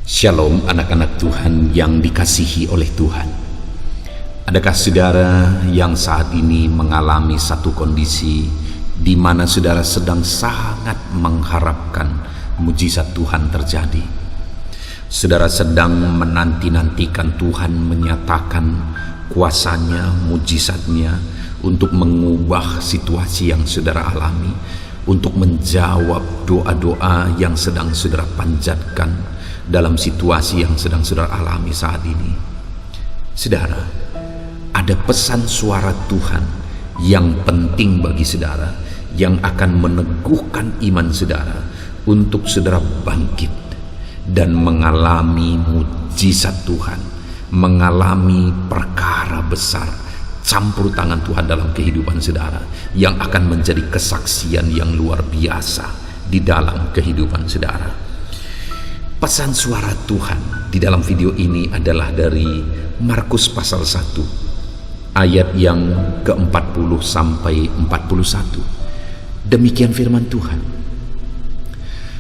Shalom anak-anak Tuhan yang dikasihi oleh Tuhan. Adakah saudara yang saat ini mengalami satu kondisi di mana saudara sedang sangat mengharapkan mujizat Tuhan terjadi? Saudara sedang menanti-nantikan Tuhan menyatakan kuasanya, mujizatnya untuk mengubah situasi yang saudara alami, untuk menjawab doa-doa yang sedang saudara panjatkan dalam situasi yang sedang saudara alami saat ini. Saudara, ada pesan suara Tuhan yang penting bagi saudara, yang akan meneguhkan iman saudara untuk saudara bangkit dan mengalami mujizat Tuhan, mengalami perkara besar, campur tangan Tuhan dalam kehidupan saudara, yang akan menjadi kesaksian yang luar biasa di dalam kehidupan saudara. Pesan suara Tuhan di dalam video ini adalah dari Markus pasal 1 ayat yang ke-40 sampai 41. Demikian firman Tuhan.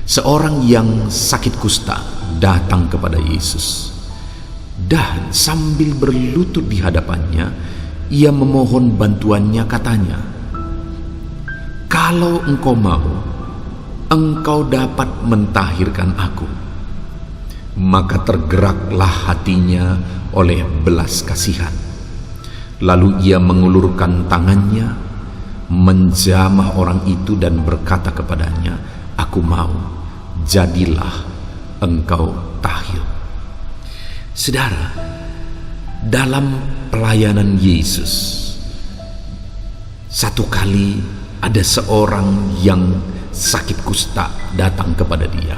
Seorang yang sakit kusta datang kepada Yesus, dan sambil berlutut di hadapannya, ia memohon bantuannya, katanya, "Kalau engkau mau, engkau dapat mentahirkan aku." Maka tergeraklah hatinya oleh belas kasihan. Lalu ia mengulurkan tangannya, menjamah orang itu dan berkata kepadanya, "Aku mau, jadilah engkau tahir." Saudara, dalam pelayanan Yesus, satu kali ada seorang yang sakit kusta datang kepada dia.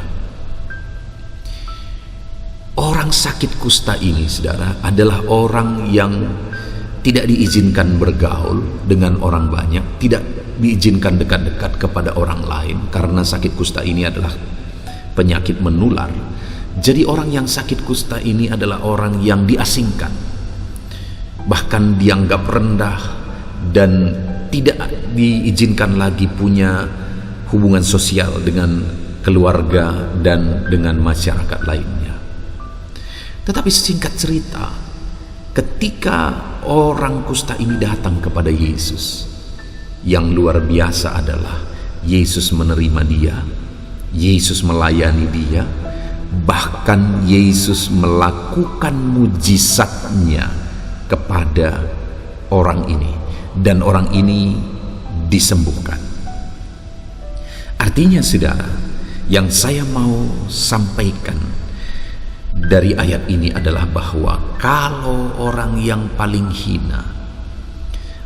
Orang sakit kusta ini, saudara, adalah orang yang tidak diizinkan bergaul dengan orang banyak, tidak diizinkan dekat-dekat kepada orang lain, karena sakit kusta ini adalah penyakit menular. Jadi orang yang sakit kusta ini adalah orang yang diasingkan, bahkan dianggap rendah, dan tidak diizinkan lagi punya hubungan sosial dengan keluarga dan dengan masyarakat lainnya. Tetapi singkat cerita, ketika orang kusta ini datang kepada Yesus, yang luar biasa adalah Yesus menerima dia, Yesus melayani dia, bahkan Yesus melakukan mujizatnya kepada orang ini, dan orang ini disembuhkan. Artinya, saudara, yang saya mau sampaikan dari ayat ini adalah bahwa kalau orang yang paling hina,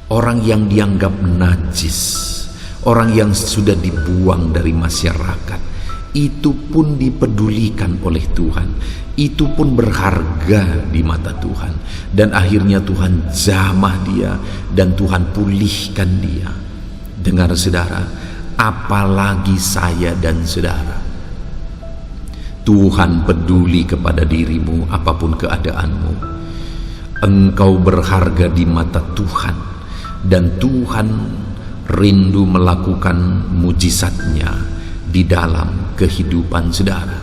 orang yang dianggap najis, orang yang sudah dibuang dari masyarakat, itu pun dipedulikan oleh Tuhan, itu pun berharga di mata Tuhan, dan akhirnya Tuhan jamah dia dan Tuhan pulihkan dia. Dengar saudara, apalagi saya dan saudara, Tuhan peduli kepada dirimu apapun keadaanmu. Engkau berharga di mata Tuhan, dan Tuhan rindu melakukan mujizatnya di dalam kehidupan saudara.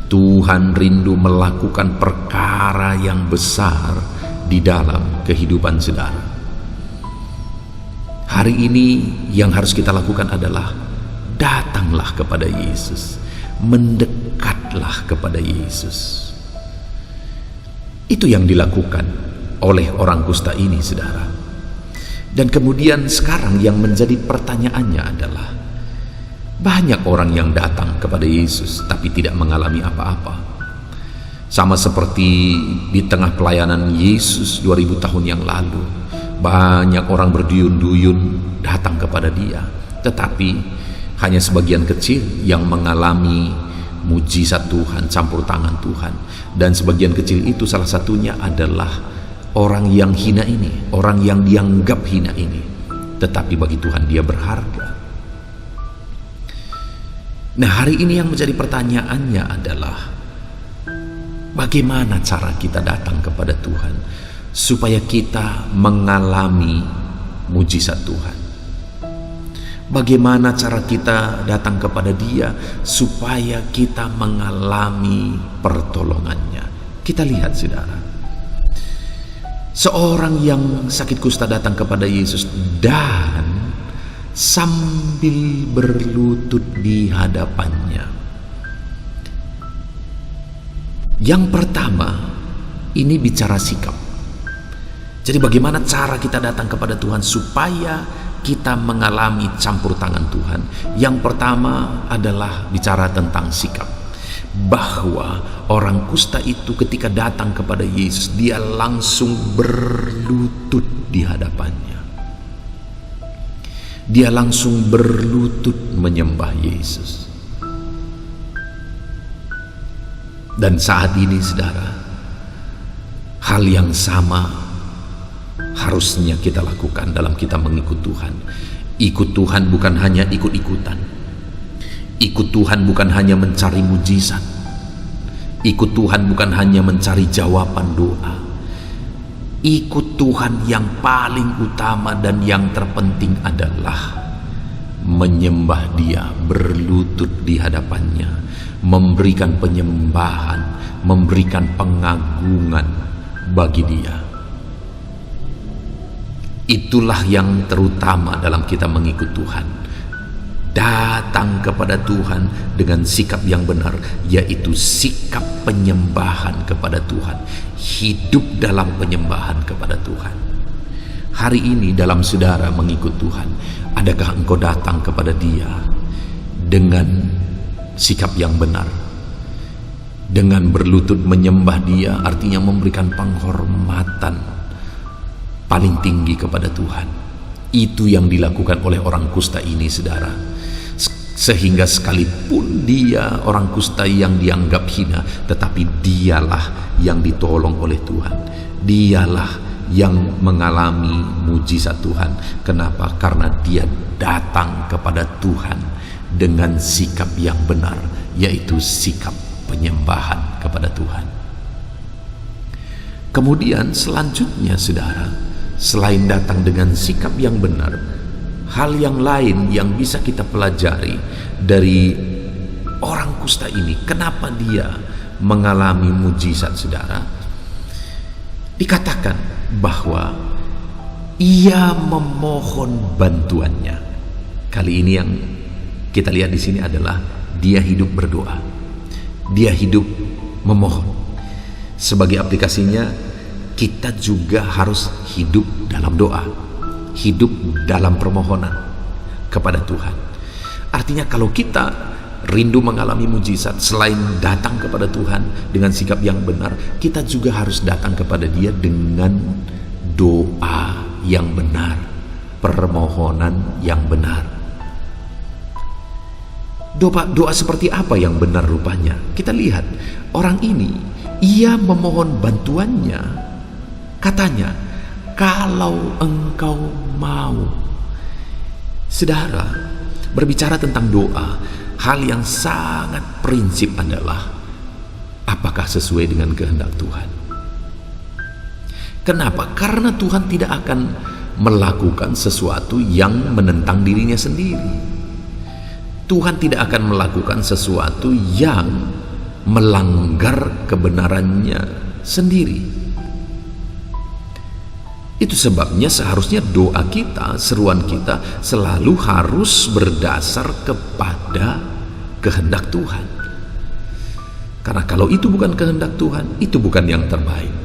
Tuhan rindu melakukan perkara yang besar di dalam kehidupan saudara. Hari ini yang harus kita lakukan adalah datanglah kepada Yesus, mendekatlah kepada Yesus. Itu yang dilakukan oleh orang kusta ini, saudara. Dan kemudian sekarang yang menjadi pertanyaannya adalah, banyak orang yang datang kepada Yesus tapi tidak mengalami apa-apa. Sama seperti di tengah pelayanan Yesus 2000 tahun yang lalu, banyak orang berduyun-duyun datang kepada dia, tetapi hanya sebagian kecil yang mengalami mujizat Tuhan, campur tangan Tuhan. Dan sebagian kecil itu salah satunya adalah orang yang hina ini, orang yang dianggap hina ini, tetapi bagi Tuhan dia berharga. Nah, hari ini yang menjadi pertanyaannya adalah, bagaimana cara kita datang kepada Tuhan supaya kita mengalami mujizat Tuhan? Bagaimana cara kita datang kepada Dia supaya kita mengalami pertolongannya? Kita lihat, saudara. Seorang yang sakit kusta datang kepada Yesus dan sambil berlutut di hadapannya. Yang pertama, ini bicara sikap. Jadi bagaimana cara kita datang kepada Tuhan supaya kita mengalami campur tangan Tuhan? Yang pertama adalah bicara tentang sikap. Bahwa orang kusta itu ketika datang kepada Yesus, dia langsung berlutut di hadapannya. Dia langsung berlutut menyembah Yesus. Dan saat ini, saudara, hal yang sama harusnya kita lakukan dalam kita mengikut Tuhan. Ikut Tuhan bukan hanya ikut-ikutan. Ikut Tuhan bukan hanya mencari mujizat. Ikut Tuhan bukan hanya mencari jawaban doa. Ikut Tuhan yang paling utama dan yang terpenting adalah menyembah Dia, berlutut di hadapannya, memberikan penyembahan, memberikan pengagungan bagi Dia. Itulah yang terutama dalam kita mengikut Tuhan. Datang kepada Tuhan dengan sikap yang benar, yaitu sikap penyembahan kepada Tuhan. Hidup dalam penyembahan kepada Tuhan. Hari ini dalam saudara mengikut Tuhan, adakah engkau datang kepada Dia dengan sikap yang benar? Dengan berlutut menyembah Dia, artinya memberikan penghormatan paling tinggi kepada Tuhan. Itu yang dilakukan oleh orang kusta ini, saudara. Sehingga sekalipun dia orang kusta yang dianggap hina, tetapi dialah yang ditolong oleh Tuhan. Dialah yang mengalami mujizat Tuhan. Kenapa? Karena dia datang kepada Tuhan dengan sikap yang benar, yaitu sikap penyembahan kepada Tuhan. Kemudian selanjutnya, saudara, selain datang dengan sikap yang benar, hal yang lain yang bisa kita pelajari dari orang kusta ini, kenapa dia mengalami mujizat, saudara? Dikatakan bahwa ia memohon bantuannya. Kali ini yang kita lihat di sini adalah dia hidup berdoa. Dia hidup memohon. Sebagai aplikasinya, kita juga harus hidup dalam doa, hidup dalam permohonan kepada Tuhan. Artinya kalau kita rindu mengalami mujizat, selain datang kepada Tuhan dengan sikap yang benar, kita juga harus datang kepada Dia dengan doa yang benar, permohonan yang benar. Doa seperti apa yang benar rupanya? Kita lihat orang ini, ia memohon bantuannya. Katanya, kalau engkau mau. Saudara, berbicara tentang doa, hal yang sangat prinsip adalah apakah sesuai dengan kehendak Tuhan. Kenapa? Karena Tuhan tidak akan melakukan sesuatu yang menentang dirinya sendiri. Tuhan tidak akan melakukan sesuatu yang melanggar kebenarannya sendiri. Itu sebabnya seharusnya doa kita, seruan kita selalu harus berdasar kepada kehendak Tuhan. Karena kalau itu bukan kehendak Tuhan, itu bukan yang terbaik.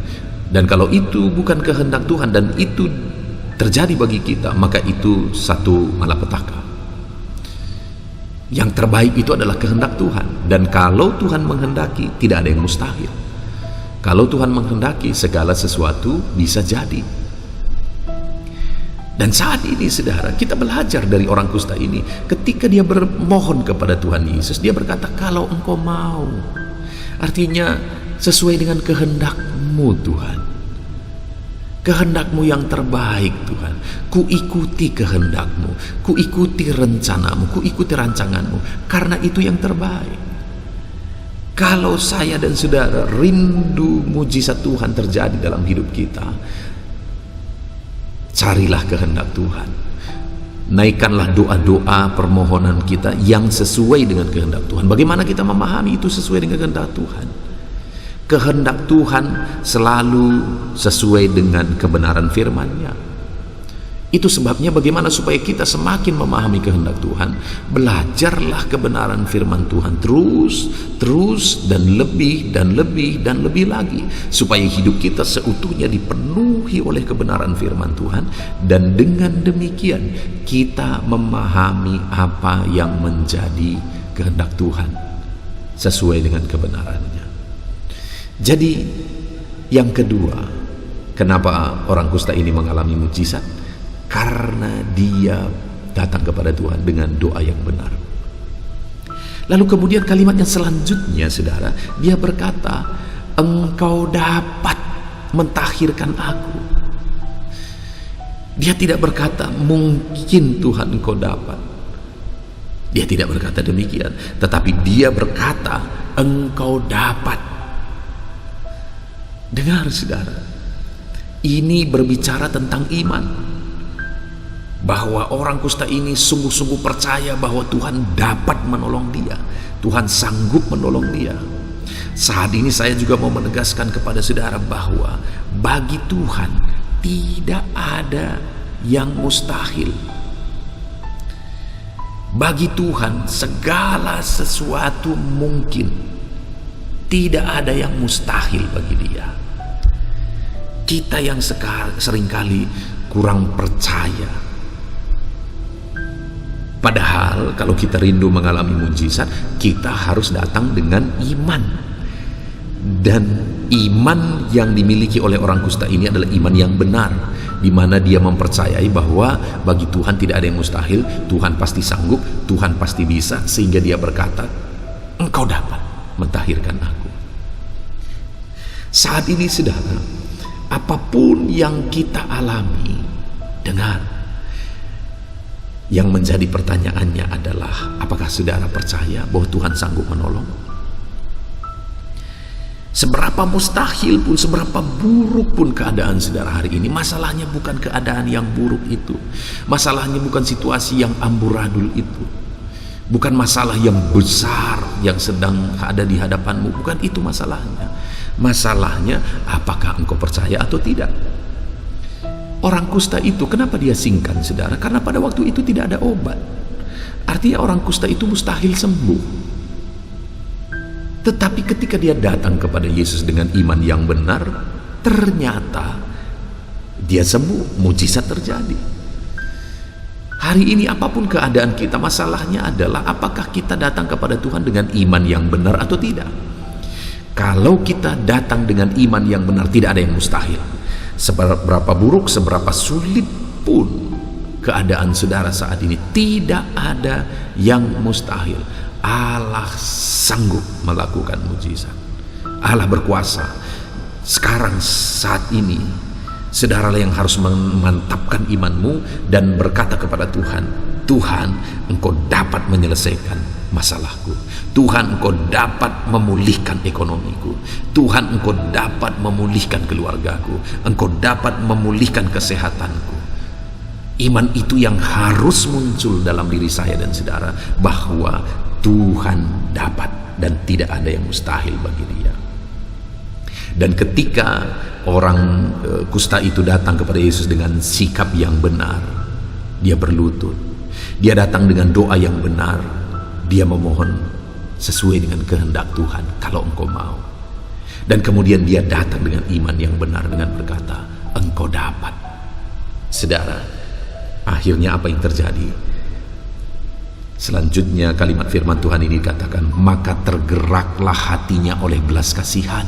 Dan kalau itu bukan kehendak Tuhan dan itu terjadi bagi kita, maka itu satu malapetaka. Yang terbaik itu adalah kehendak Tuhan. Dan kalau Tuhan menghendaki, tidak ada yang mustahil. Kalau Tuhan menghendaki, segala sesuatu bisa jadi. Dan saat ini, saudara, kita belajar dari orang kusta ini. Ketika dia bermohon kepada Tuhan Yesus, dia berkata, kalau engkau mau. Artinya sesuai dengan kehendak-Mu, Tuhan. Kehendak-Mu yang terbaik, Tuhan. Ku ikuti kehendak-Mu, ku ikuti rencanamu, ku ikuti rancangan-Mu, karena itu yang terbaik. Kalau saya dan saudara rindu mujizat Tuhan terjadi dalam hidup kita, carilah kehendak Tuhan. Naikkanlah doa-doa permohonan kita yang sesuai dengan kehendak Tuhan. Bagaimana kita memahami itu sesuai dengan kehendak Tuhan? Kehendak Tuhan selalu sesuai dengan kebenaran firman-Nya. Itu sebabnya bagaimana supaya kita semakin memahami kehendak Tuhan, belajarlah kebenaran firman Tuhan terus dan lebih dan lebih dan lebih lagi, supaya hidup kita seutuhnya dipenuhi oleh kebenaran firman Tuhan, dan dengan demikian kita memahami apa yang menjadi kehendak Tuhan sesuai dengan kebenarannya. Jadi yang kedua, kenapa orang kusta ini mengalami mujizat? Karena dia datang kepada Tuhan dengan doa yang benar. Lalu kemudian kalimat yang selanjutnya, saudara, dia berkata, engkau dapat mentahirkan aku. Dia tidak berkata, mungkin Tuhan engkau dapat. Dia tidak berkata demikian, tetapi dia berkata, engkau dapat. Dengar, saudara, ini berbicara tentang iman, bahwa orang kusta ini sungguh-sungguh percaya bahwa Tuhan dapat menolong dia, Tuhan sanggup menolong dia. Saat ini saya juga mau menegaskan kepada saudara bahwa bagi Tuhan tidak ada yang mustahil. Bagi Tuhan segala sesuatu mungkin, tidak ada yang mustahil bagi dia. Kita yang seringkali kurang percaya. Padahal kalau kita rindu mengalami mujizat, kita harus datang dengan iman. Dan iman yang dimiliki oleh orang kusta ini adalah iman yang benar, di mana dia mempercayai bahwa bagi Tuhan tidak ada yang mustahil, Tuhan pasti sanggup, Tuhan pasti bisa, sehingga dia berkata, engkau dapat mentahirkan aku. Saat ini, saudara, apapun yang kita alami, dengar, yang menjadi pertanyaannya adalah, apakah saudara percaya bahwa Tuhan sanggup menolong? Seberapa mustahil pun, seberapa buruk pun keadaan saudara hari ini, masalahnya bukan keadaan yang buruk itu. Masalahnya bukan situasi yang amburadul itu. Bukan masalah yang besar yang sedang ada di hadapanmu. Bukan itu masalahnya. Masalahnya, apakah engkau percaya atau tidak? Orang kusta itu, kenapa dia singkan, saudara? Karena pada waktu itu tidak ada obat. Artinya orang kusta itu mustahil sembuh. Tetapi ketika dia datang kepada Yesus dengan iman yang benar, ternyata dia sembuh, mujizat terjadi. Hari ini apapun keadaan kita, masalahnya adalah apakah kita datang kepada Tuhan dengan iman yang benar atau tidak. Kalau kita datang dengan iman yang benar, tidak ada yang mustahil. Seberapa buruk, seberapa sulit pun keadaan saudara saat ini, tidak ada yang mustahil. Allah sanggup melakukan mujizat. Allah berkuasa. Sekarang, saat ini, saudaralah yang harus memantapkan imanmu dan berkata kepada Tuhan, Tuhan, engkau dapat menyelesaikan masalahku. Tuhan, engkau dapat memulihkan ekonomiku. Tuhan, engkau dapat memulihkan keluargaku. Engkau dapat memulihkan kesehatanku. Iman itu yang harus muncul dalam diri saya dan saudara, bahwa Tuhan dapat dan tidak ada yang mustahil bagi dia. Dan ketika orang kusta itu datang kepada Yesus dengan sikap yang benar, dia berlutut, dia datang dengan doa yang benar, dia memohon sesuai dengan kehendak Tuhan, kalau engkau mau. Dan kemudian dia datang dengan iman yang benar dengan berkata, engkau dapat. Saudara, akhirnya apa yang terjadi? Selanjutnya kalimat firman Tuhan ini dikatakan, maka tergeraklah hatinya oleh belas kasihan.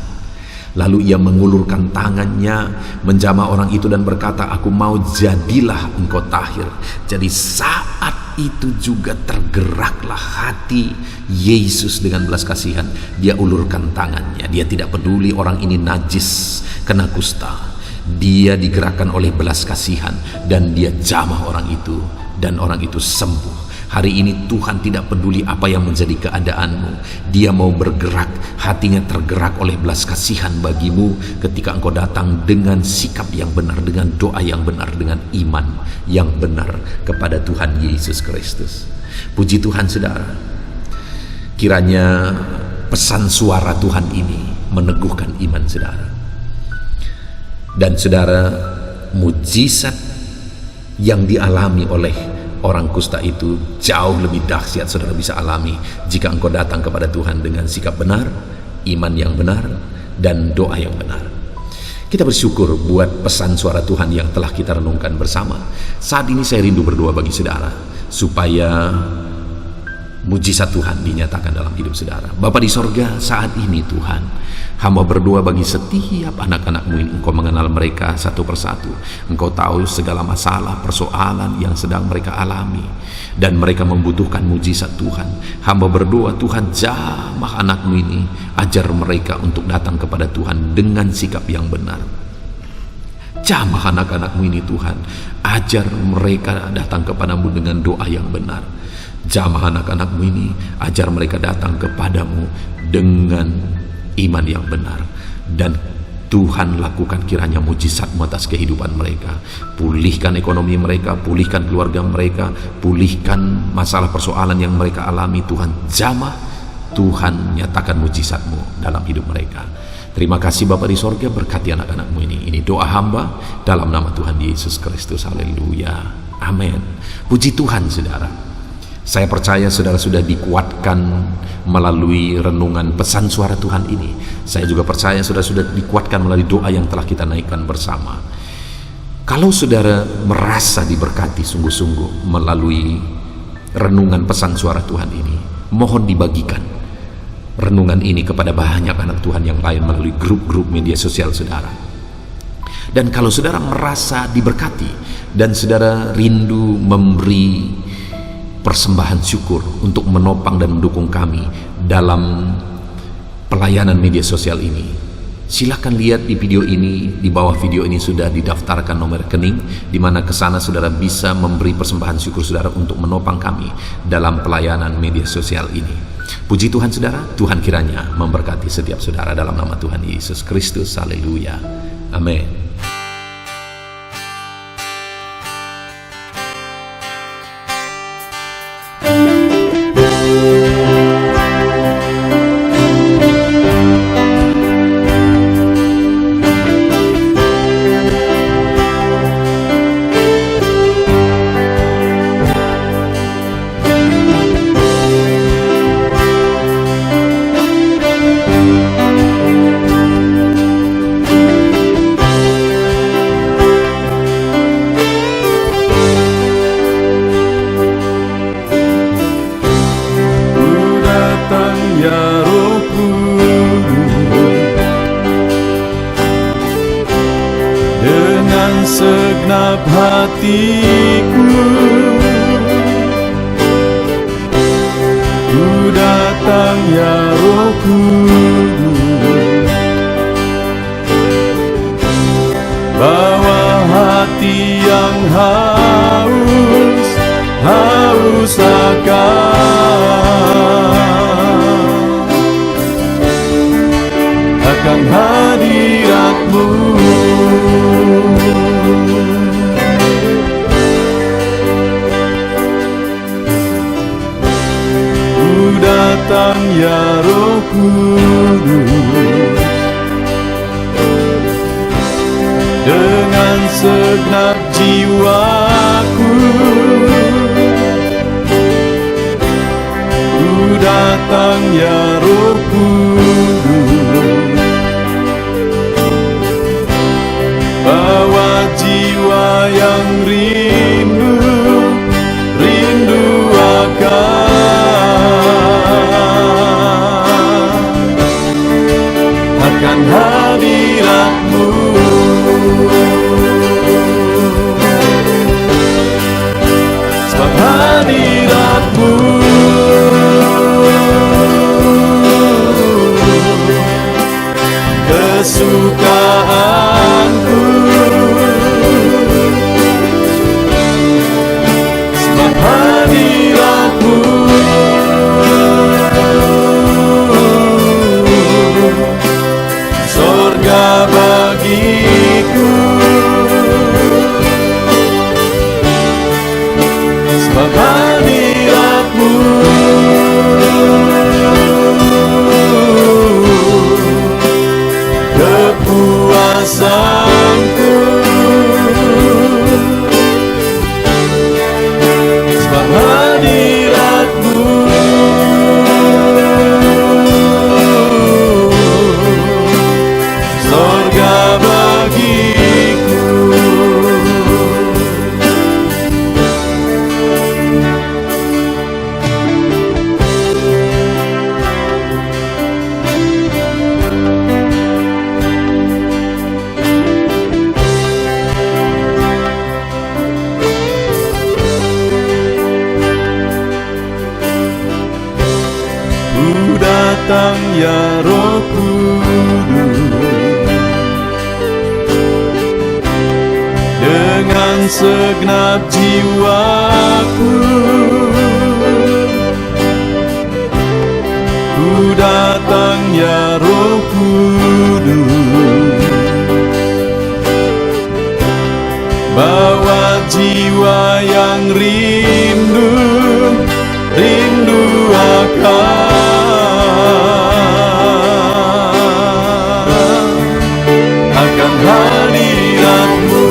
Lalu ia mengulurkan tangannya menjamah orang itu dan berkata, aku mau, jadilah engkau tahir. Jadi saat itu juga tergeraklah hati Yesus dengan belas kasihan. Dia ulurkan tangannya. Dia tidak peduli orang ini najis, kena kusta. Dia digerakkan oleh belas kasihan dan dia jamah orang itu, dan orang itu sembuh. Hari ini Tuhan tidak peduli apa yang menjadi keadaanmu. Dia mau bergerak, hatinya tergerak oleh belas kasihan bagimu ketika engkau datang dengan sikap yang benar, dengan doa yang benar, dengan iman yang benar kepada Tuhan Yesus Kristus. Puji Tuhan saudara, kiranya pesan suara Tuhan ini meneguhkan iman saudara. Dan saudara, mujizat yang dialami oleh orang kusta itu jauh lebih dahsyat saudara bisa alami jika engkau datang kepada Tuhan dengan sikap benar, iman yang benar, dan doa yang benar. Kita bersyukur buat pesan suara Tuhan yang telah kita renungkan bersama. Saat ini saya rindu berdoa bagi saudara supaya mujizat Tuhan dinyatakan dalam hidup saudara. Bapa di sorga, saat ini Tuhan, hamba berdoa bagi setiap anak-anak-Mu yang Engkau mengenal mereka satu persatu. Engkau tahu segala masalah, persoalan yang sedang mereka alami, dan mereka membutuhkan mujizat Tuhan. Hamba berdoa, Tuhan, jamah anak-Mu ini, ajar mereka untuk datang kepada Tuhan dengan sikap yang benar. Jamah anak-anak-Mu ini Tuhan, ajar mereka datang kepadamu dengan doa yang benar. Jamah anak-anak-Mu ini, ajar mereka datang kepadamu dengan iman yang benar. Dan Tuhan lakukan kiranya mujizat-Mu atas kehidupan mereka. Pulihkan ekonomi mereka, pulihkan keluarga mereka, pulihkan masalah persoalan yang mereka alami. Tuhan jamah, Tuhan nyatakan mujizat-Mu dalam hidup mereka. Terima kasih Bapa di sorga, berkati anak-anak-Mu ini. Ini doa hamba dalam nama Tuhan Yesus Kristus. Haleluya, amin. Puji Tuhan saudara. Saya percaya saudara sudah dikuatkan melalui renungan pesan suara Tuhan ini. Saya juga percaya saudara sudah dikuatkan melalui doa yang telah kita naikkan bersama. Kalau saudara merasa diberkati sungguh-sungguh melalui renungan pesan suara Tuhan ini, mohon dibagikan renungan ini kepada banyak anak Tuhan yang lain melalui grup-grup media sosial saudara. Dan kalau saudara merasa diberkati dan saudara rindu memberi persembahan syukur untuk menopang dan mendukung kami dalam pelayanan media sosial ini, silakan lihat di video ini. Di bawah video ini sudah didaftarkan nomor rekening, di mana ke sana saudara bisa memberi persembahan syukur saudara untuk menopang kami dalam pelayanan media sosial ini. Puji Tuhan saudara, Tuhan kiranya memberkati setiap saudara dalam nama Tuhan Yesus Kristus. Haleluya, amin. Segenap hatiku ku datang ya Roh Kudus, bawa hati yang haus akan hadirat-Mu. Datang ya Roh Kudus, dengan segenap jiwaku ku datang ya Roh Kudus, bawa jiwa yang rindu akan hadirat-Mu. Sebab hadirat-Mu kesukaanku, sebab hadirat kepuasanku. Sebab hadirat-Mu sorga bagiku. Ku datang ya Roh Kudus, dengan segenap jiwaku. Ku datang ya Roh Kudus, bawa jiwa yang rindu akan hadirat-Mu.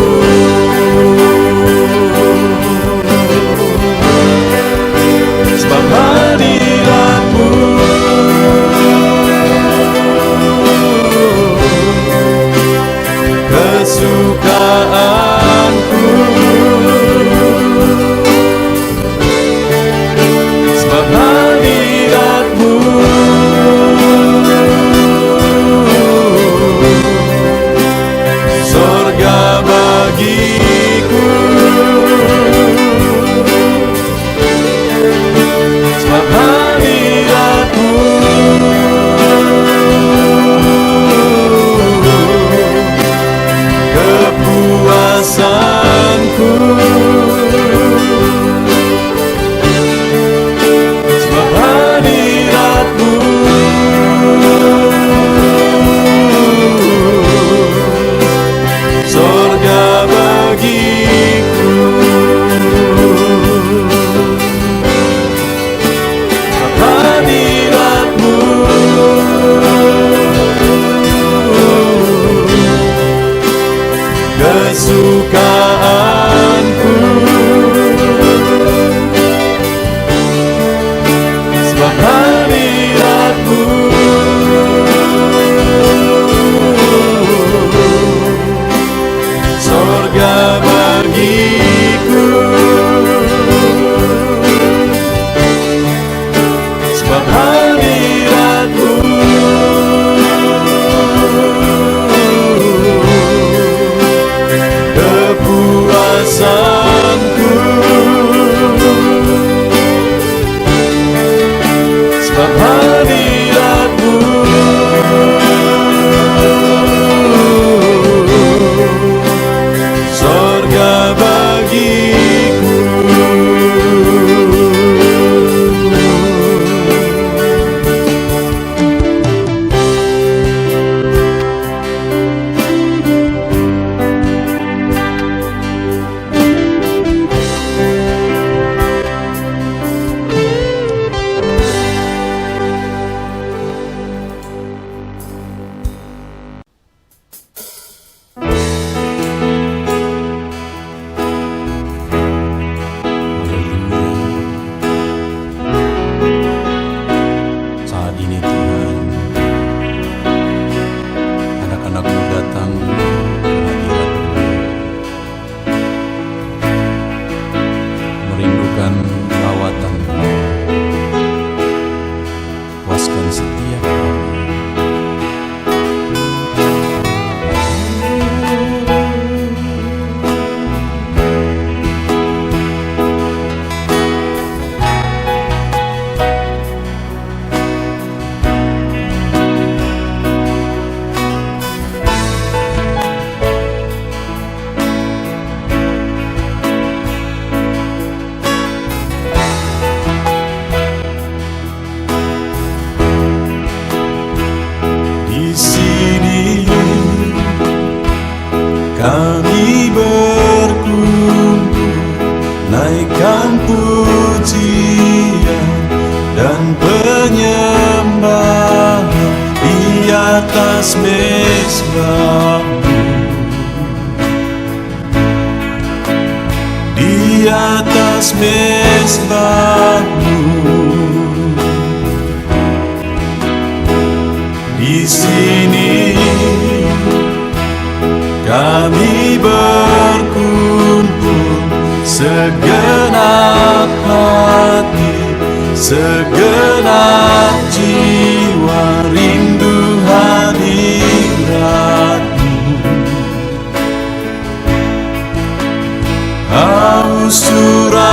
Sebab hadirat-Mu kesukaanku. Sebab hadirat-Mu sorga bagiku. Sebab hadirat-Mu kepuasanku. Sebab hadirat-Mu sorga bagiku. Sebab hadirat-Mu kesukaanku. Sebab hadirat-Mu sorga bagiku. Sebab hadirat-Mu kepuasanku. Sebab hadirat-Mu sorga bagiku. Saat ini Tuhan, anak-anak-Mu datang ke hadirat-Mu, merindukan lawatan-Mu. Puaskan setiap kami. Kami berkumpul, naikkan pujian dan penyembahan di atas mezbah-Mu. di atas mezbahmu. Di sini kami berkumpul, segenap hati, segenap jiwa, rindu hadiratmu. Haus surapanmu,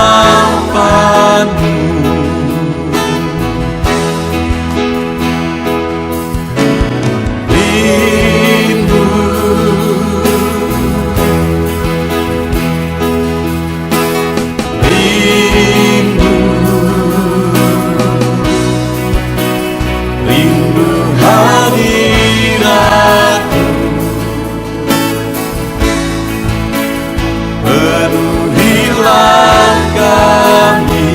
rindu, rindu, rindu hadiratmu. Penuhilah kami,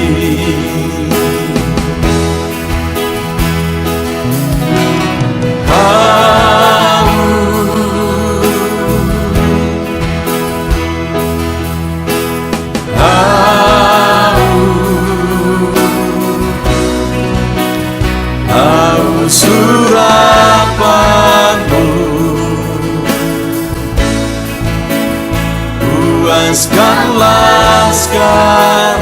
haus surapanmu, puaskanlah sekarang.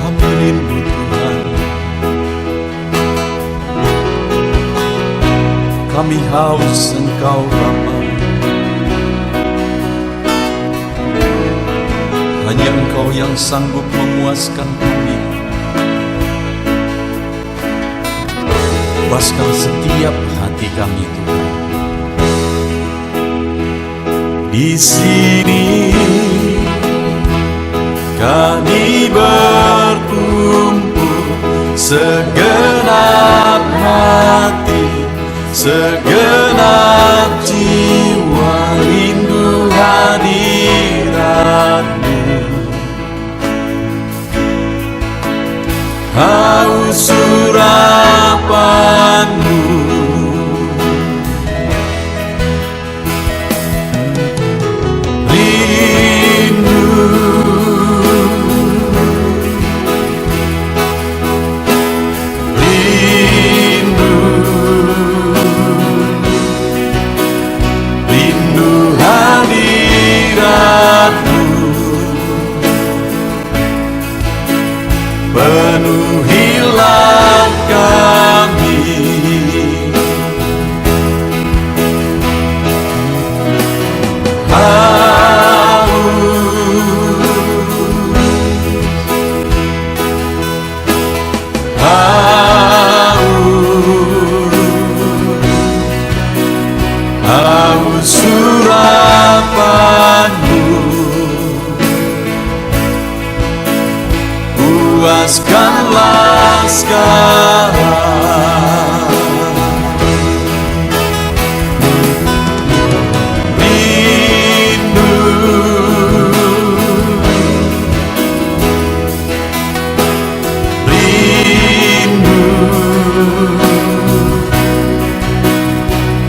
Kami rindu Tuhan, kami haus Engkau Bapa. Hanya Engkau yang sanggup memuaskan kami. Puaskan setiap hati kami Tuhan. Di sini kami berkumpul, segenap hati, segenap jiwa, rindu hadiratmu. Haus surapanmu, rindu, rindu, rindu hadiratmu. Penuhilah kami, haus surapanmu, puaskanlah sekarang. Rindu, rindu,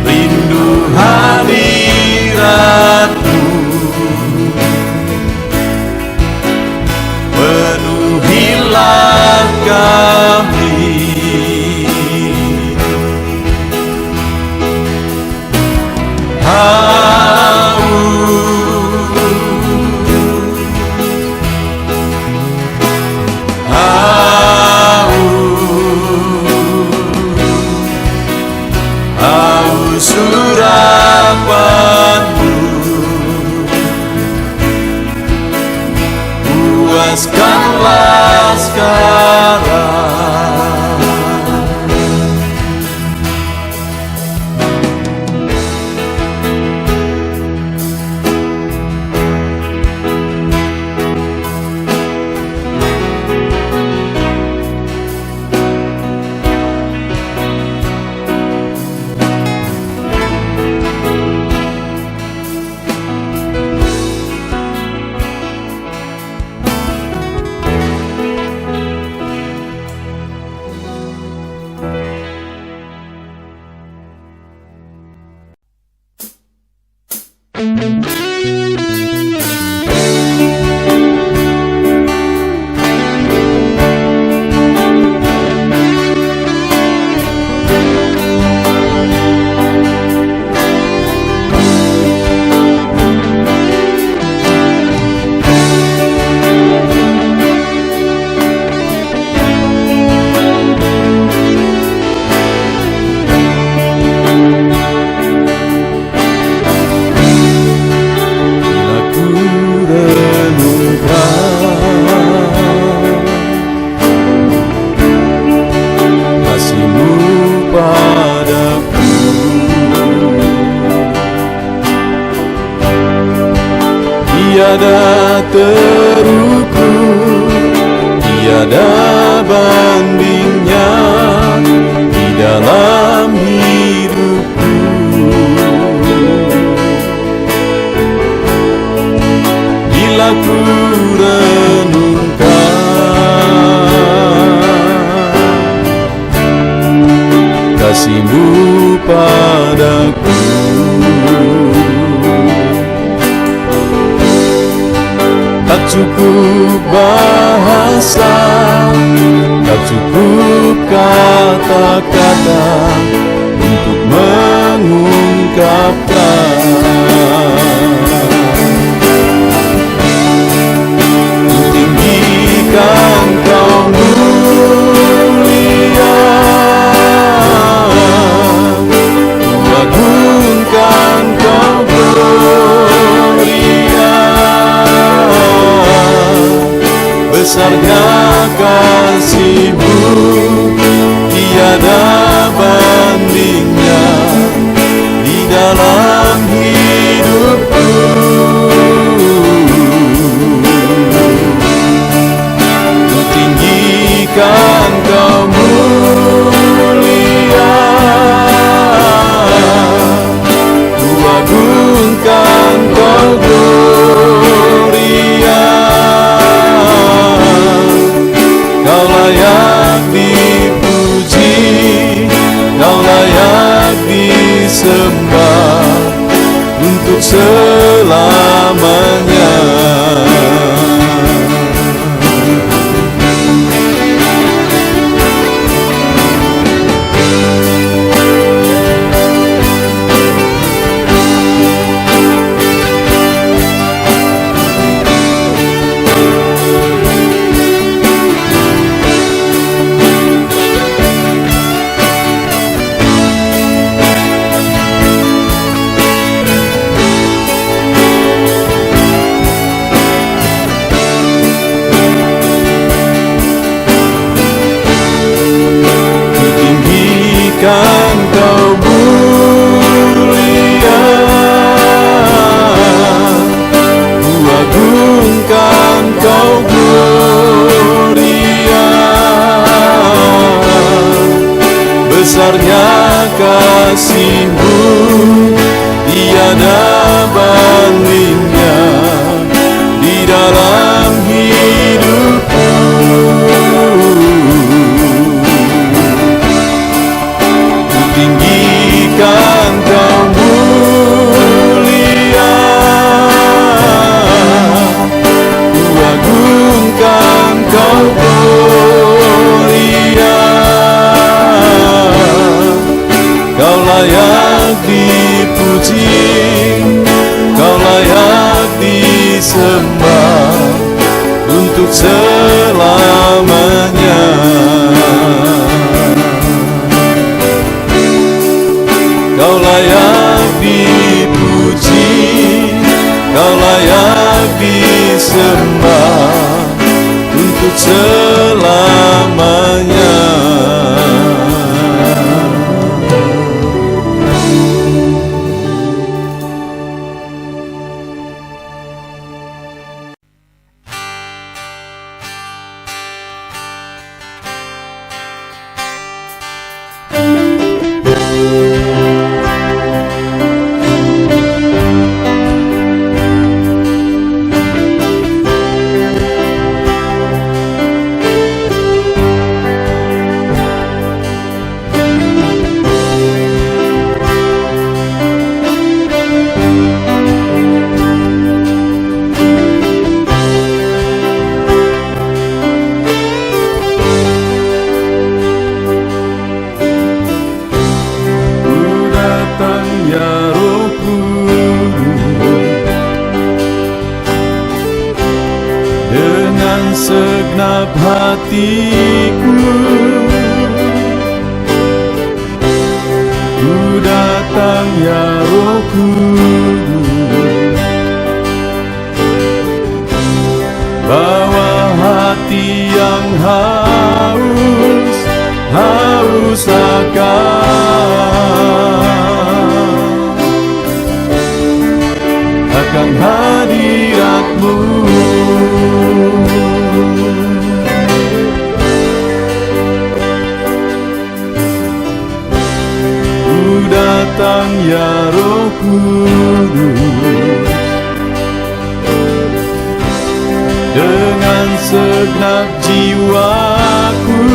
rindu hadiratmu. Penuhilah kami, haus surapanmu, puaskanlah sekarang. bahasa, tak cukup kata-kata untuk mengungkapkan. Tinggikan Kau mulia, agungkan Kau gloria, besarnya kasih-Mu, tiada bandingnya di dalam hidupku. Ku tinggikan Kau mulia, ku agungkan Kau gloria, Kau layak dipuji, Kau layak disembah untuk selamanya. Tinggikan Kau mulia, ku agungkan Kau gloria, besarnya kasih-Mu, tiada bandingnya di dalam hidupku. Tinggikan Kau mulia, ku agungkan Kau gloria, Kau layak dipuji, Kau layak disembah untuk selamanya. Kau layak dipuji, Kau layak disembah untuk selamanya. Segenap hatiku ku datang ya Roh Kudus, bawa hati yang haus akan hadirat-Mu. Datang ya Roh Kudus, dengan segenap jiwaku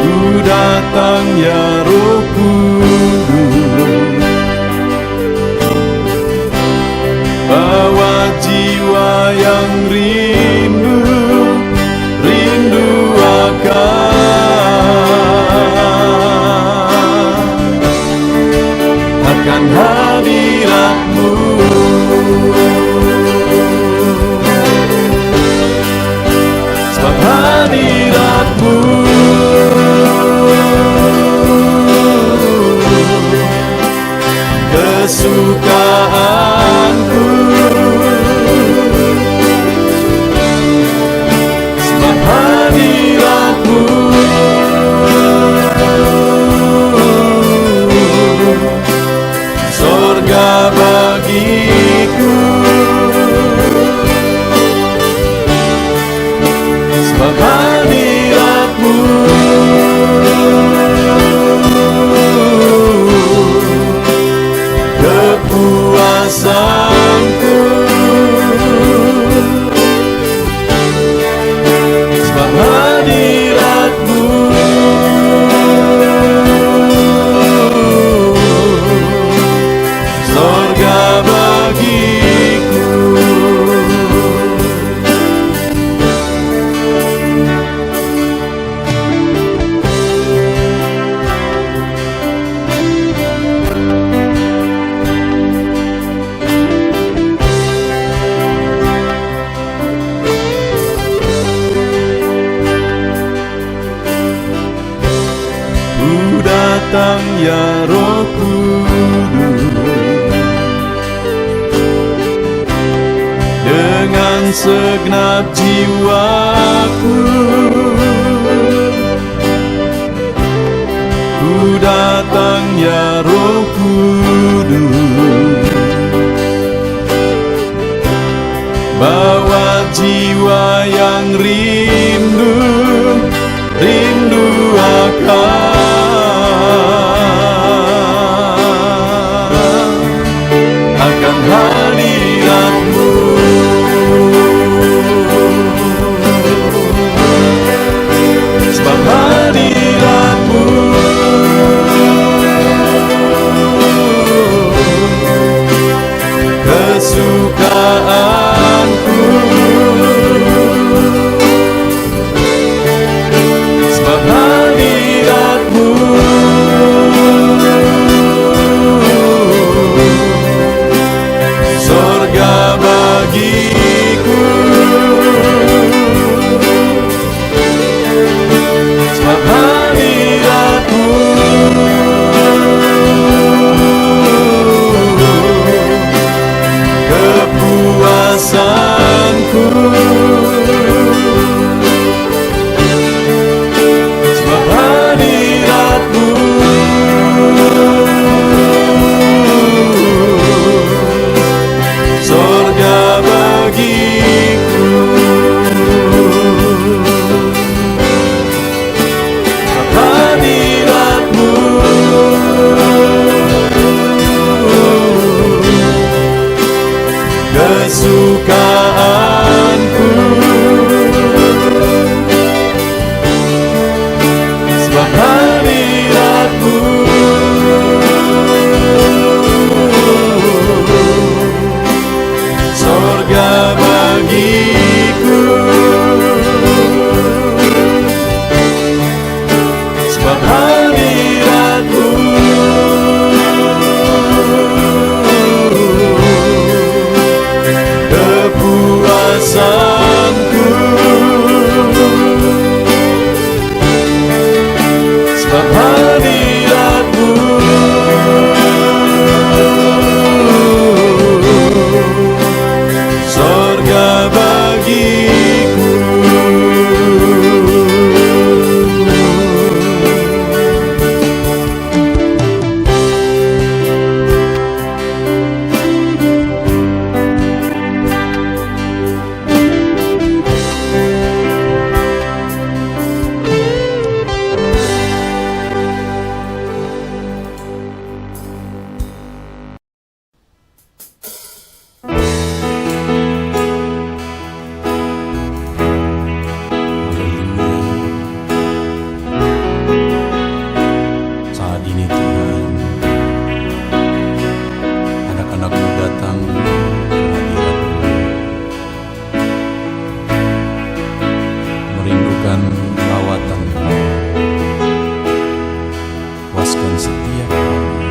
ku datang ya Roh Kudus, bawa ya Roh Kudus, dengan segenap jiwaku ku datang ya Roh Kudus, bawa jiwa yang rindu akan hadirat-Mu. Sebab hadirat-Mu kesukaanku, sebab hadirat-Mu sorga bagiku, sebab hadirat-Mu kepuasanku, sebab hadirat-Mu sorga bagiku, sebab hadirat-Mu kesukaanku, sebab hadirat-Mu sorga bagiku, sebab hadirat-Mu kepuasanku, sebab hadirat-Mu sorga bagiku. Saat ini Tuhan, anak-anak-Mu datang ke hadirat-Mu, merindukan lawatan-Mu, puaskan setiap kami.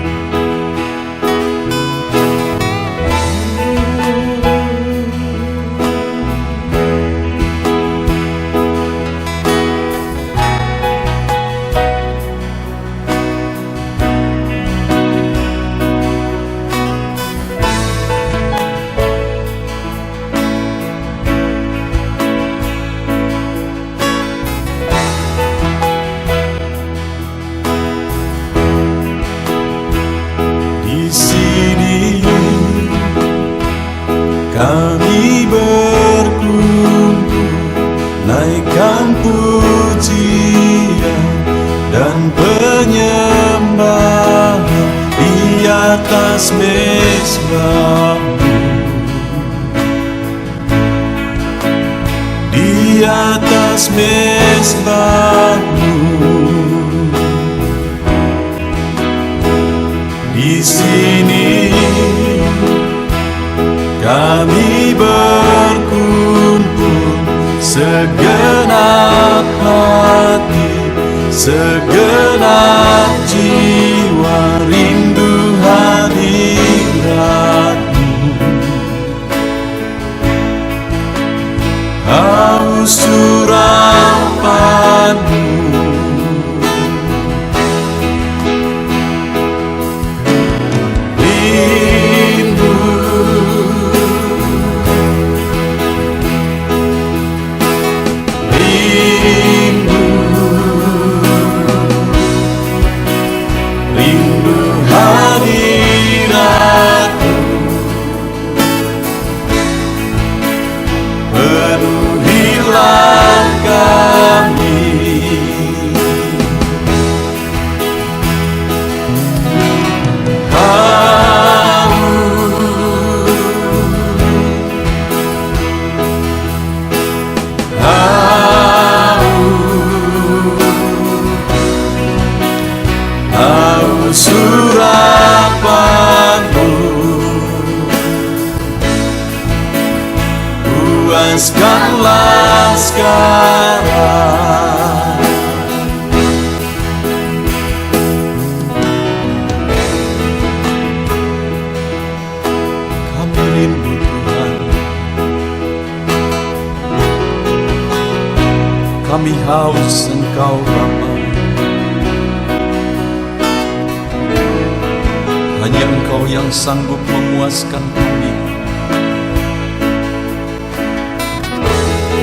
Di sini kami berkumpul, naikkan pujian dan penyembahan di atas mezbah-Mu, di atas mezbah-Mu. Di sini kami berkumpul, segenap hati, segenap jiwa rindu hadirat-Mu, haus surapan-Mu, puaskanlah sekarang. Kami rindu Tuhan, kami haus Engkau Bapa. Hanya Engkau yang sanggup memuaskan kami.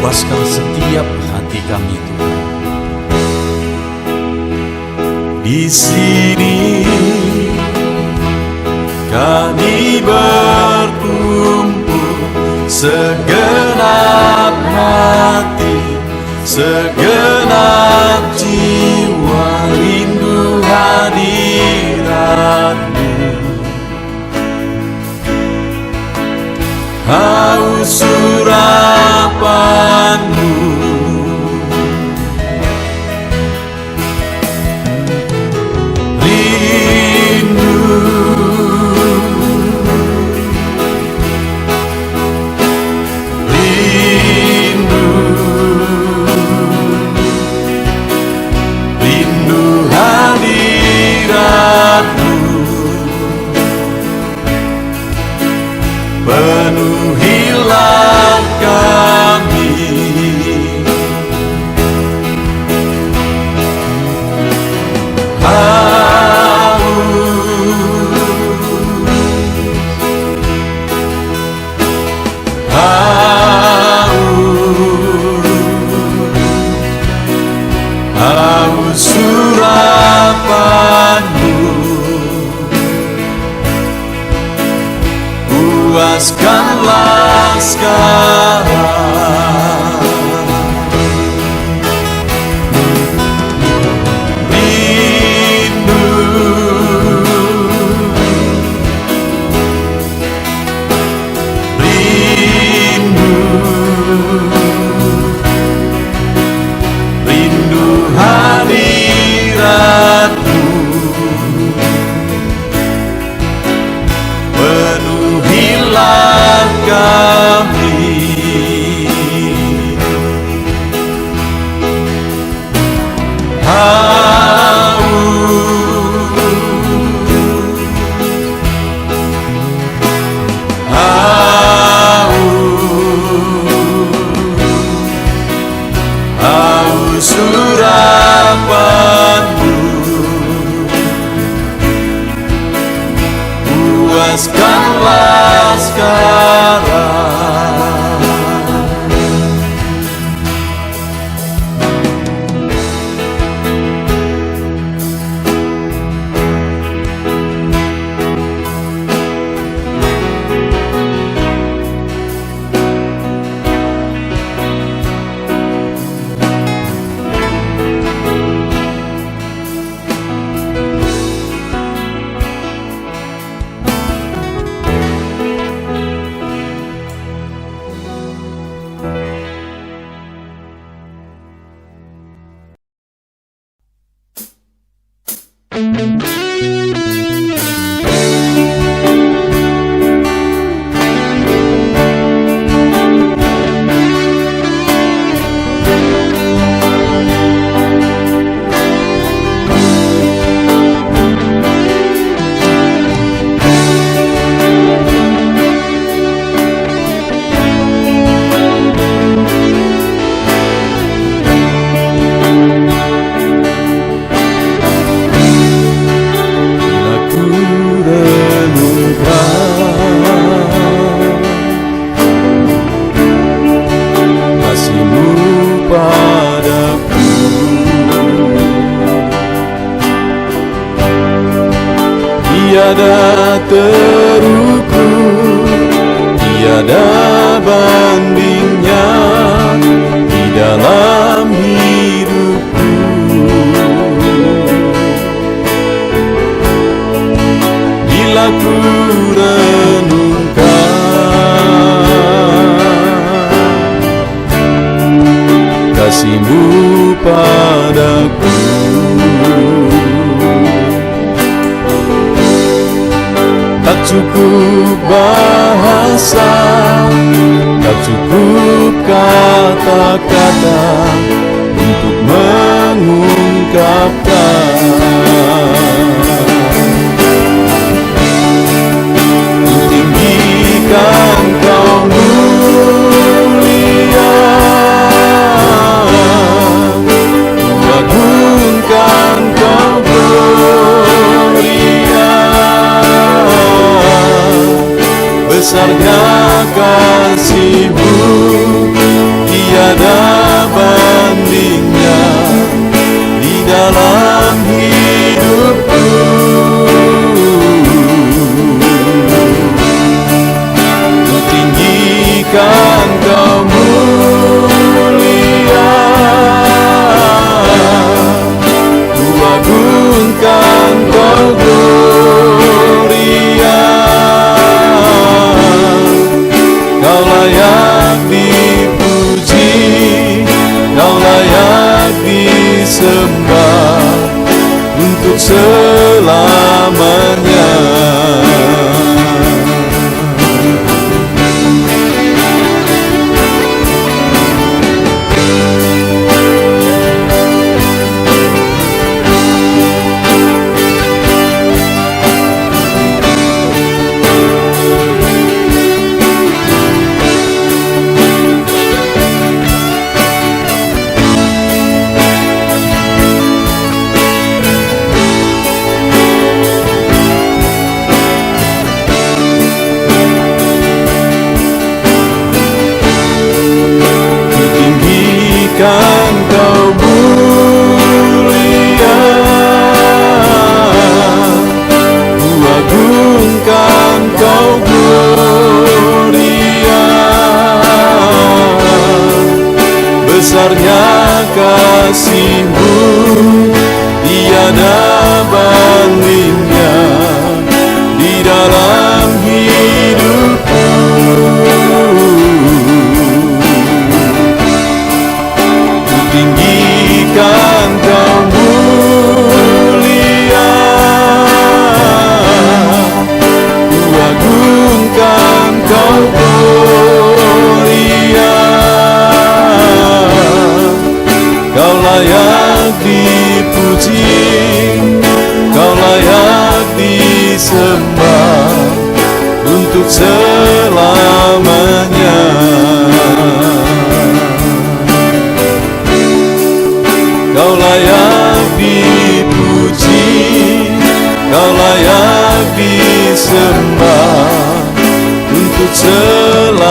Puaskan setiap hati kami Tuhan. Di sini kami berkumpul, segenap hati, segenap jiwa, rindu hadirat-Mu. Haus urapan-Mu, rindu, rindu, rindu hadirat-Mu. Penuhilah kami, haus urapan-Mu. Puaskanlah sekarang. Rindu, rindu, rindu hadirat-Mu. Penuhilah kami, haus urapan-Mu. Puaskanlah sekarang. Tiada terukur, tiada bandingnya di dalam hidupku. Bila ku renungkan kasih-Mu padaku, tak cukup bahasa Tak cukup kata-kata untuk mengungkapkan. Tinggikan Kau mulia, agungkan Kau gloria. Besarnya kasih-Mu, tiada bandingnya di dalam hidupku. Ku tinggikan Kau mulia, ku agungkan Kau gloria. Kau layak dipuji, Kau layak disembah untuk selamanya. Tinggikan Kau mulia, ku agungkan Kau gloria. Besarnya kasih-Mu, tiada bandingnya di dalam hidupku. Tinggikan Kau mulia, ku agungkan Kau gloria. Kau layak dipuji, Kau layak disembah untuk selamanya. Kau layak dipuji, Kau layak disembah untuk selamanya.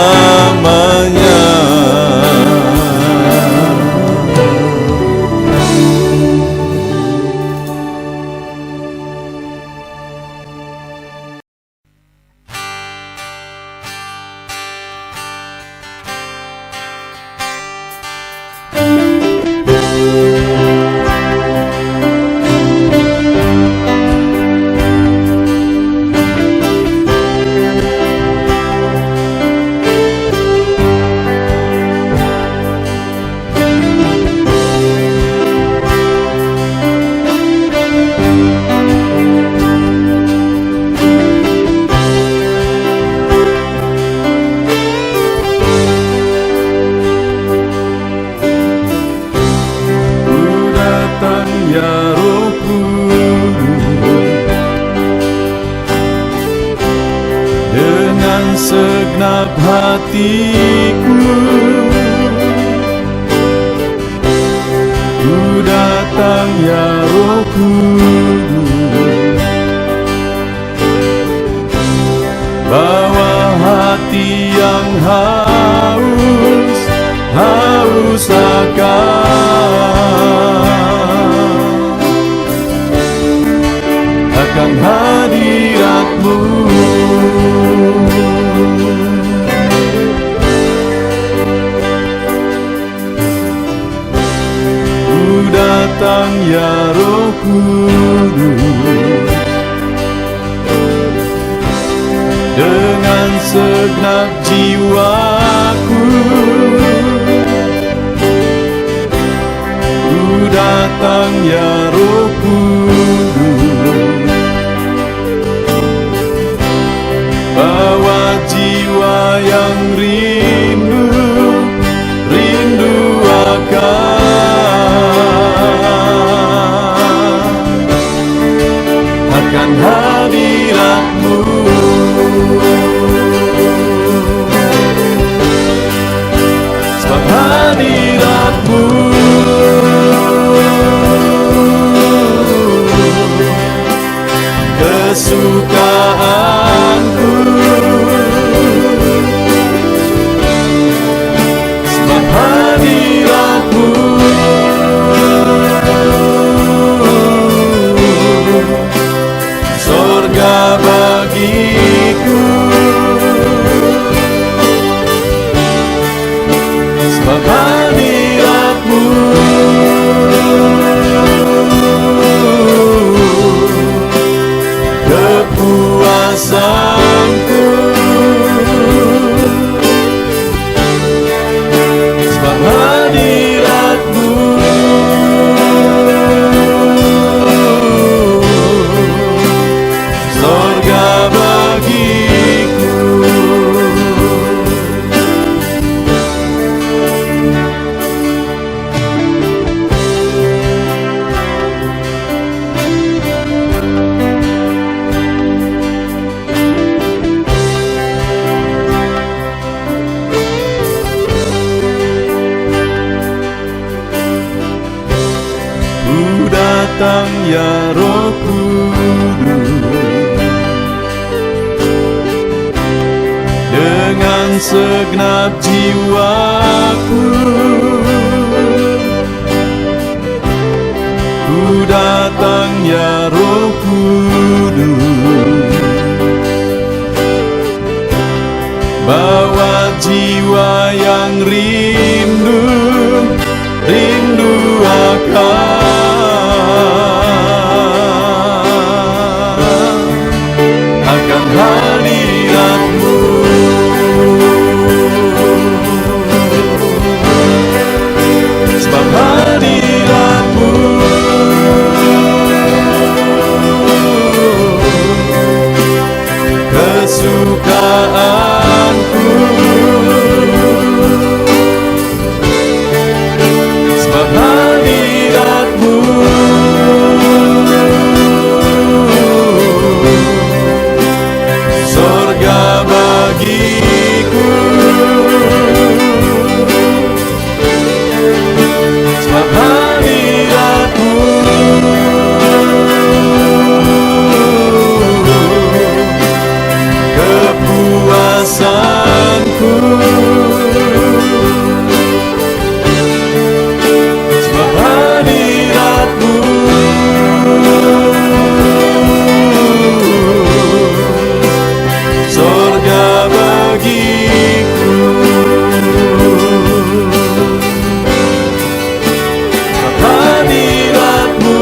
Segenap hatiku ku datang ya Roh Kudus, bawa hati yang haus akan hadirat-Mu. Datang ya Roh Kudus, dengan segenap jiwaku ku datang ya Roh Kudus, bawa jiwa yang rindu sebab hadirat-Mu kepuasanku, sebab hadirat-Mu sorga bagiku. Ku datang ya Roh Kudus dengan segenap jiwaku. Ku datang ya Roh Kudus, bawa jiwa yang rindu akan hadirat-Mu. Sebab hadirat-Mu kesukaanku, sebab hadirat-Mu sorga bagiku, sebab hadirat-Mu kepuasanku, sebab hadirat-Mu sorga bagiku, sebab hadirat-Mu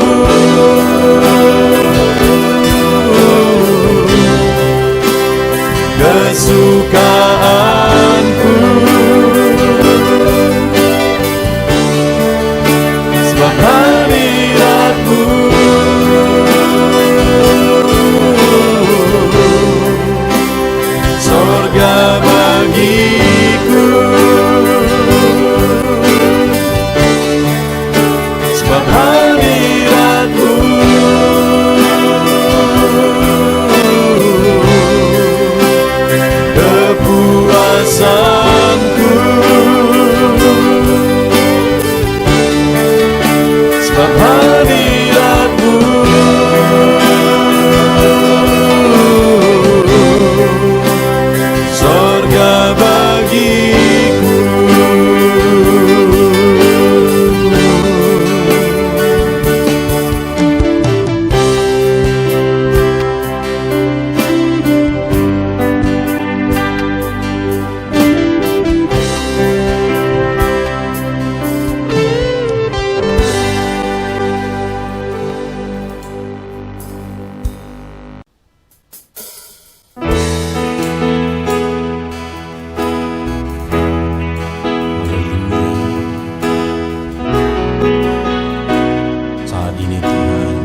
kesukaanku, sebab hadirat-Mu sorga bagiku, sebab hadirat-Mu kepuasanku, sebab hadirat-Mu sorga bagiku. Saat ini Tuhan,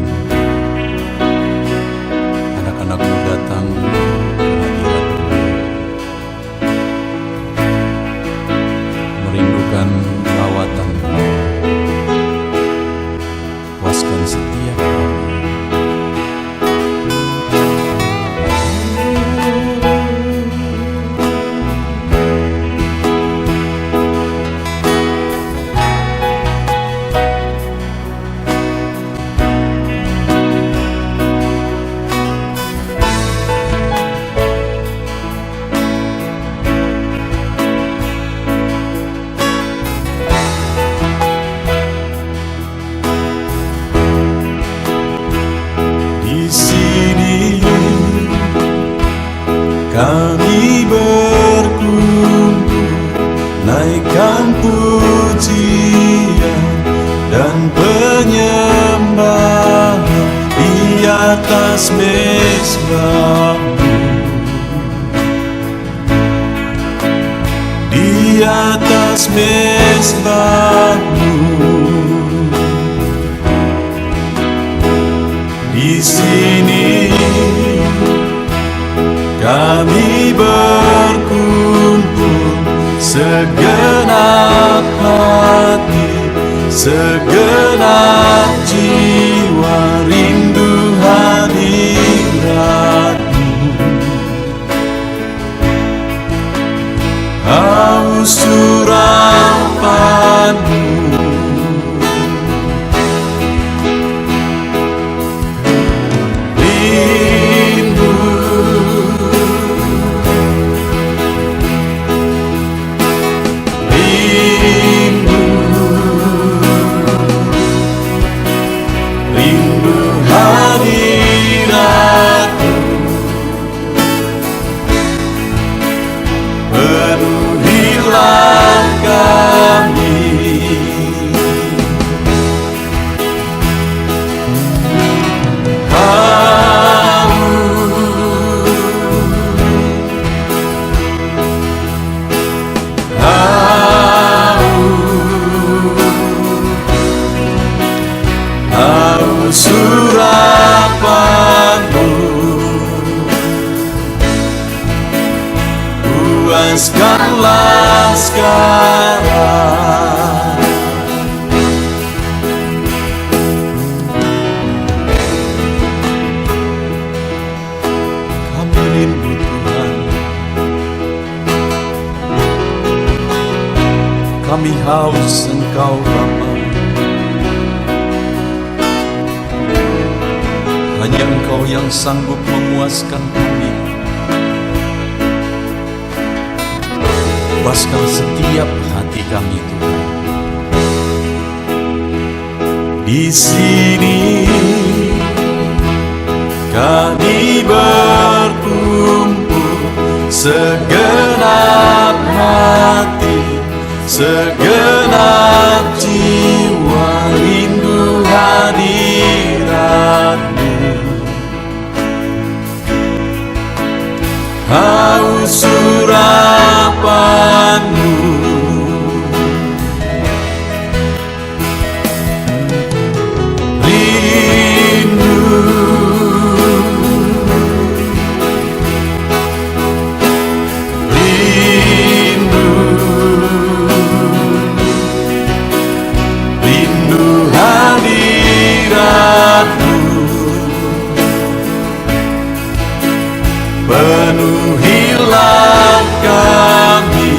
anak-anak-Mu datang ke hadirat-Mu, merindukan lawatan-Mu, puaskan setiap kami. naikkan pujian dan penyembahan di atas mezbah-Mu, di atas mezbah-Mu. Di sini kami berkumpul, segenap hati, segenap jiwa, rindu hadirat-Mu. Haus urapan-Mu, surapan-Mu, puaskanlah sekarang. Kami rindu Tuhan, kami haus Engkau Bapa. Hanya Engkau yang sanggup memuaskan kami. Puaskan setiap hati kami, Tuhan. Di sini kami berkumpul, segenap hati, segenap jiwa, rindu hadirat-Mu. Haus urapan-Mu, rindu, rindu, rindu hadirat-Mu. Penuhilah kami,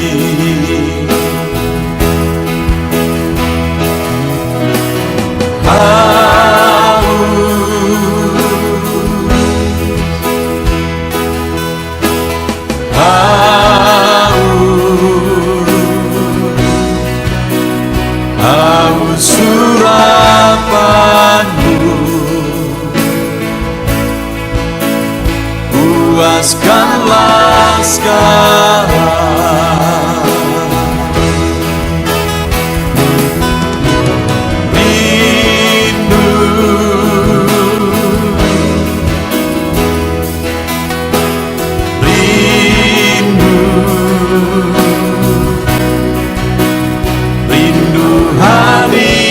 haus surapan-Mu, puaskanlah sekarang. Rindu, rindu, rindu hadirat-Mu.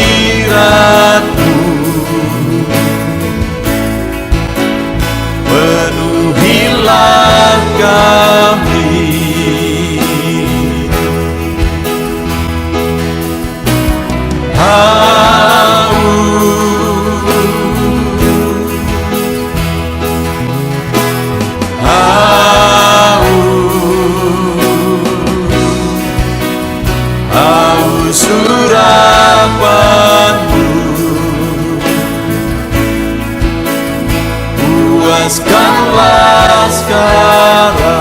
Penuhilah kami, haus surapan-Mu, puaskanlah sekarang.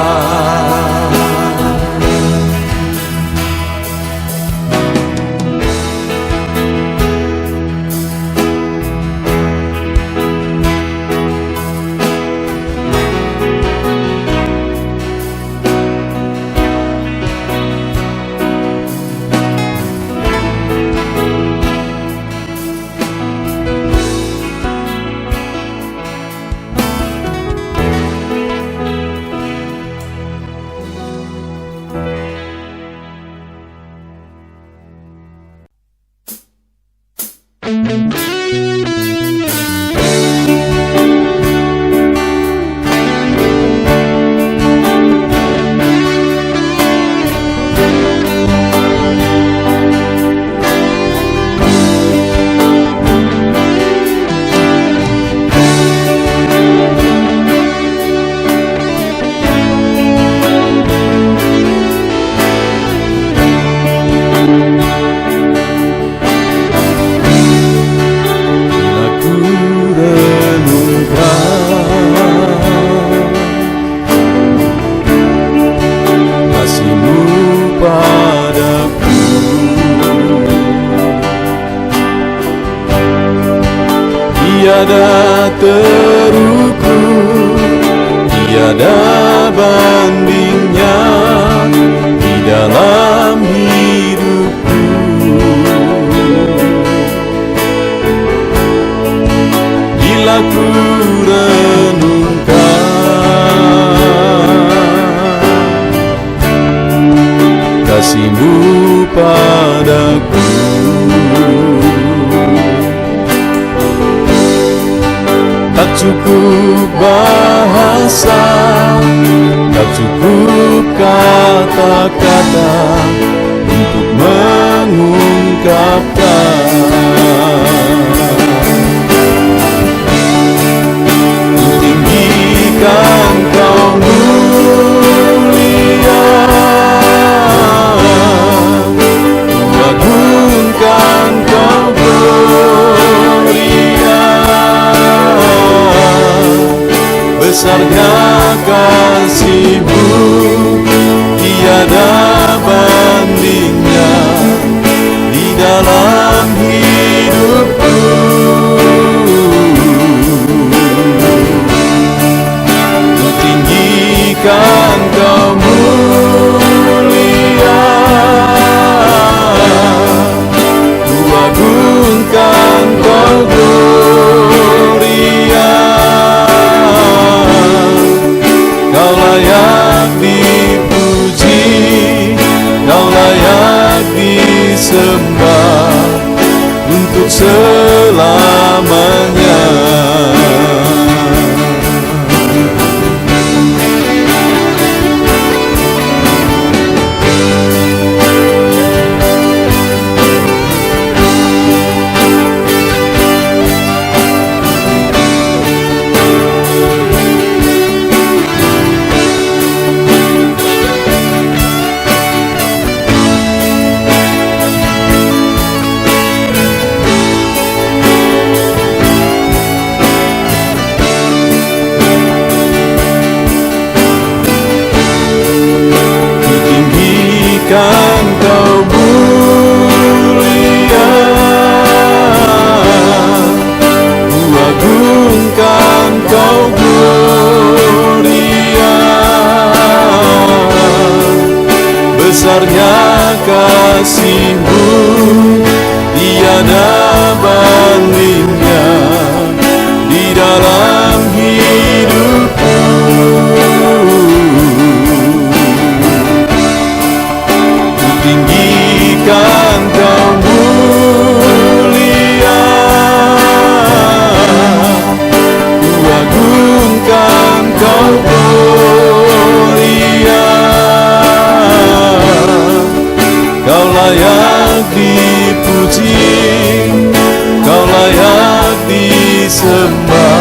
Tiada terukur, tiada bandingnya di dalam hidupku. Bila ku renungkan kasih-Mu padaku, tak cukup bahasa, tak cukup kata-kata untuk mengungkapkan. Tinggikan Kau mulia, agungkan Kau gloria. Besarnya kasih-Mu, tiada bandingnya di dalam hidupku. Ku tinggikan Kau mulia, ku agungkan Kau gloria. Kau layak dipuji, Kau layak disembah untuk selamanya. Kan Kau mulia, ku agungkan Kau gloria. Besarnya kasih-Mu, tiada bandingnya di dalam hidupku. Tinggikan Kau mulia, ku agungkan Kau gloria. Kau layak dipuji, Kau layak disembah